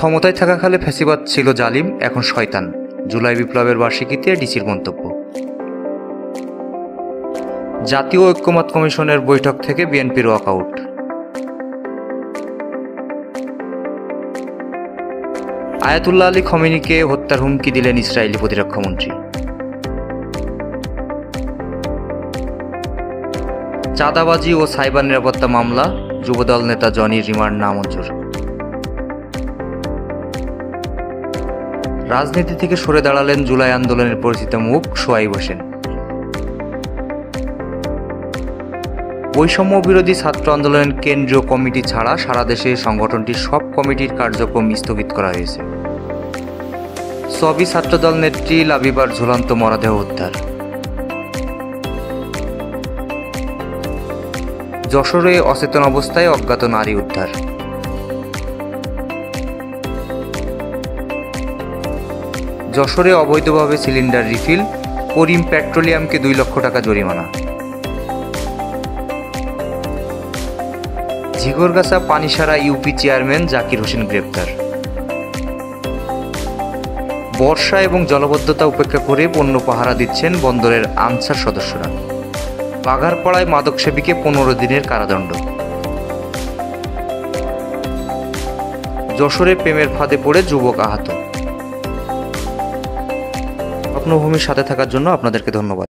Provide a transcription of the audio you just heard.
ক্ষমতায় থাকাকালে ফ্যাসিবাদ ছিল জালিম, এখন শয়তান। জুলাই বিপ্লবের বার্ষিকীতে ডিসির মন্তব্য। জাতীয় ঐক্যমত্য কমিশনের বৈঠক থেকে বিএনপির ওয়াকআউট। আয়াতুল্লাহ আলী খমেনিকে হত্যার হুমকি দিলেন ইসরায়েলি প্রতিরক্ষামন্ত্রী। চাঁদাবাজি ও সাইবার নিরাপত্তা মামলা, যুবদল নেতা জনির রিমান্ড নামঞ্জুর। রাজনীতি থেকে সরে দাঁড়ালেন জুলাই আন্দোলনের পরিচিত মুখ সোহাইব হোসেন। বৈষম্য বিরোধী ছাত্র আন্দোলনের কেন্দ্রীয় কমিটি ছাড়া সারা দেশে সংগঠনটির সব কমিটির কার্যক্রম স্থগিত করা হয়েছে। সবই ছাত্রদল নেত্রী লাবিবার ঝুলন্ত মরদেহ উদ্ধার। যশোরে অচেতন অবস্থায় অজ্ঞাত নারী উদ্ধার। যশোরে অবৈধভাবে সিলিন্ডার রিফিল, করিম পেট্রোলিয়ামকে 2 লক্ষ টাকা জরিমানা। ঝিগরগাছা পানিসারা ইউপি চেয়ারম্যান জাকির হোসেন গ্রেপ্তার। বর্ষা এবং জলাবদ্ধতা উপেক্ষা করে পণ্য পাহারা দিচ্ছেন বন্দরের আনসার সদস্যরা। বাঘারপাড়ায় মাদক সেবীকে 15 দিনের কারাদণ্ড। যশোরে প্রেমের ফাঁদে পড়ে যুবক আহত। স্বপ্নভূমির সাথে থাকার জন্য আপনাদেরকে ধন্যবাদ।